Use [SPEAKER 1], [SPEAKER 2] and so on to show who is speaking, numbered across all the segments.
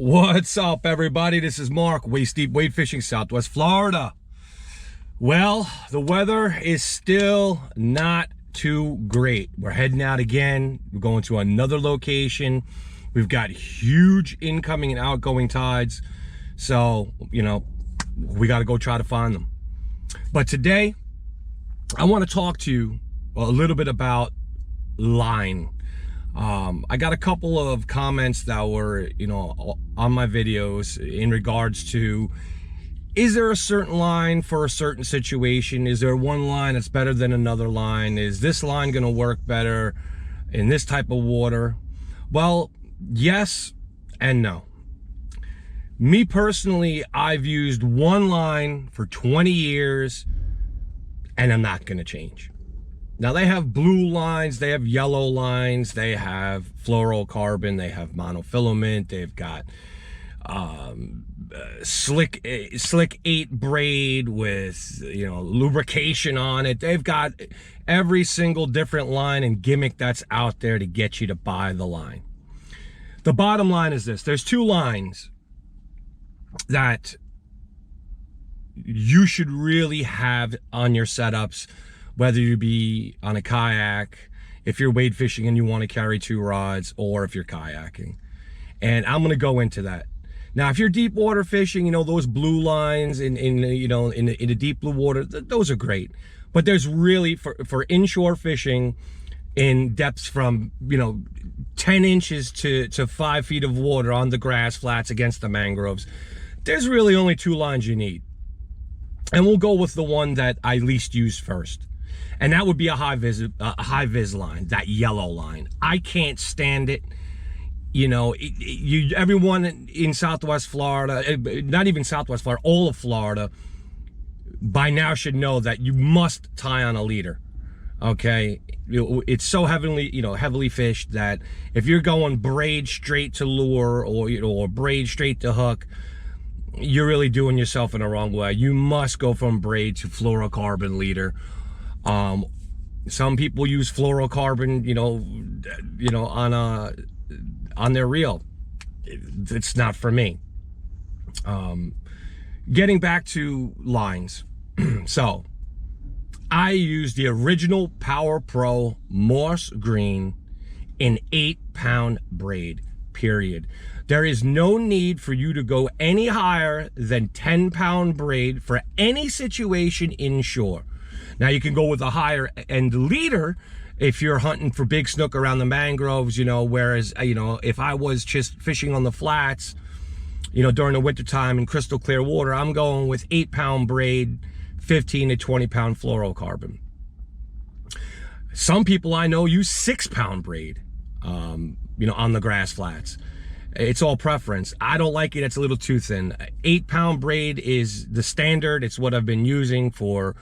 [SPEAKER 1] What's up, everybody? This is Mark, Waist Deep Wade Fishing, Southwest Florida. Well, the weather is still not too great. We're heading out again. We're going to another location. We've got huge incoming and outgoing tides. So, you know, we got to go try to find them. But today, I want to talk to you a little bit about line. I got a couple of comments that were, on my videos in regards to, is there a certain line for a certain situation? Is there one line that's better than another line? Is this line going to work better in this type of water? Well, yes and no. Me personally, I've used one line for 20 years and I'm not going to change. Now, they have blue lines, they have yellow lines, they have fluorocarbon, they have monofilament, they've got slick 8 braid with, lubrication on it. They've got every single different line and gimmick that's out there to get you to buy the line. The bottom line is this. There's two lines that you should really have on your setups, whether you be on a kayak, if you're wade fishing and you want to carry 2 rods, or if you're kayaking. And I'm going to go into that. Now, if you're deep water fishing, those blue lines in the deep blue water, those are great. But there's really, for inshore fishing in depths from, 10 inches to 5 feet of water on the grass flats against the mangroves, there's really only 2 lines you need. And we'll go with the one that I least use first. And that would be a high vis line, that yellow line. I can't stand it. Everyone in Southwest Florida, not even Southwest Florida, all of Florida, by now should know that you must tie on a leader. Okay, it's so heavily fished that if you're going braid straight to lure or braid straight to hook, you're really doing yourself in the wrong way. You must go from braid to fluorocarbon leader. Some people use fluorocarbon, on their reel. It's not for me. Getting back to lines. So I use the original Power Pro Moss Green in 8-pound braid, period. There is no need for you to go any higher than 10-pound braid for any situation inshore. Now, you can go with a higher end leader if you're hunting for big snook around the mangroves, whereas, if I was just fishing on the flats, during the wintertime in crystal clear water, I'm going with 8-pound braid, 15 to 20-pound fluorocarbon. Some people I know use 6-pound braid, on the grass flats. It's all preference. I don't like it. It's a little too thin. 8-pound braid is the standard. It's what I've been using for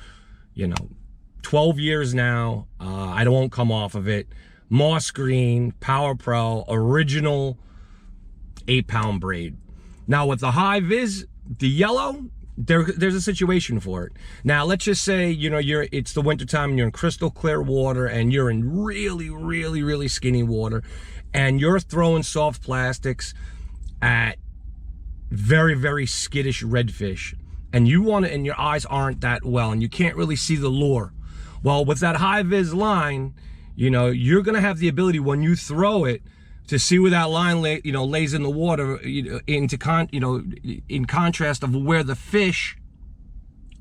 [SPEAKER 1] 12 years now. I won't come off of it. Moss Green, Power Pro, original 8-pound braid. Now with the high vis, the yellow, there's a situation for it. Now let's just say, it's the winter time and you're in crystal clear water and you're in really, really, really skinny water and you're throwing soft plastics at very, very skittish redfish. And you want it, and your eyes aren't that well, and you can't really see the lure. Well, with that high vis line, you're gonna have the ability when you throw it to see where that line lays in the water, in contrast of where the fish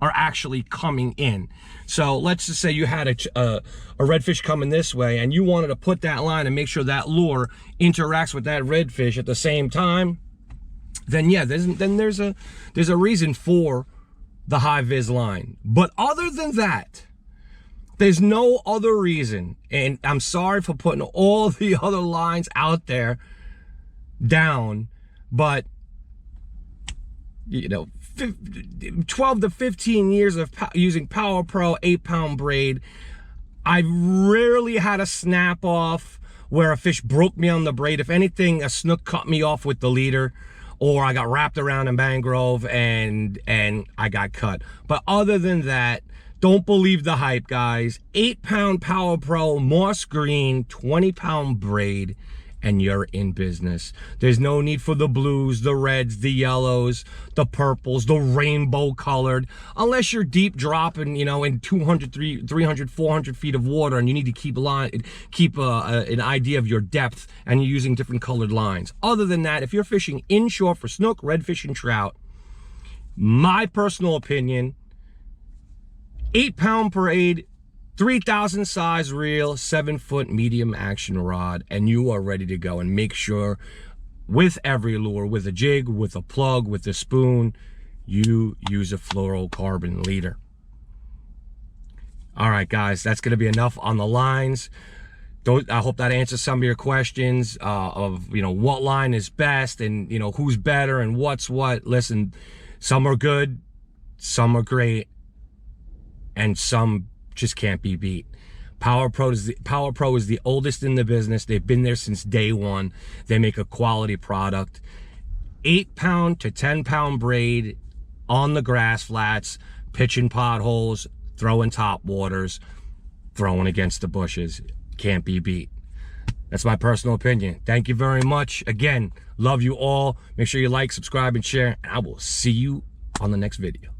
[SPEAKER 1] are actually coming in. So let's just say you had a redfish coming this way, and you wanted to put that line and make sure that lure interacts with that redfish at the same time. Then yeah, there's a reason for the high vis line. But other than that, there's no other reason. And I'm sorry for putting all the other lines out there down, but 12 to 15 years of using Power Pro 8-pound braid, I've rarely had a snap off where a fish broke me on the braid. If anything, a snook cut me off with the leader, or I got wrapped around a mangrove and I got cut. But other than that, don't believe the hype, guys. 8-pound Power Pro Moss Green 20-pound braid and you're in business. There's no need for the blues, the reds, the yellows, the purples, the rainbow colored, unless you're deep dropping, you know, in 200, 300, 400 feet of water, and you need to keep an idea of your depth, and you're using different colored lines. Other than that, if you're fishing inshore for snook, redfish, and trout, my personal opinion, 8-pound braid, 3,000 size reel, 7-foot medium action rod, and you are ready to go. And make sure with every lure, with a jig, with a plug, with a spoon, you use a fluorocarbon leader. All right, guys, that's going to be enough on the lines. I hope that answers some of your questions of, you know, what line is best and, you know, who's better and what's what. Listen, some are good, some are great, and some just can't be beat. Power Pro is the oldest in the business. They've been there since day one. They make a quality product. 8-pound to 10-pound braid on the grass flats, pitching potholes, throwing top waters, throwing against the bushes. Can't be beat. That's my personal opinion. Thank you very much. Again, love you all. Make sure you like, subscribe, and share. And I will see you on the next video.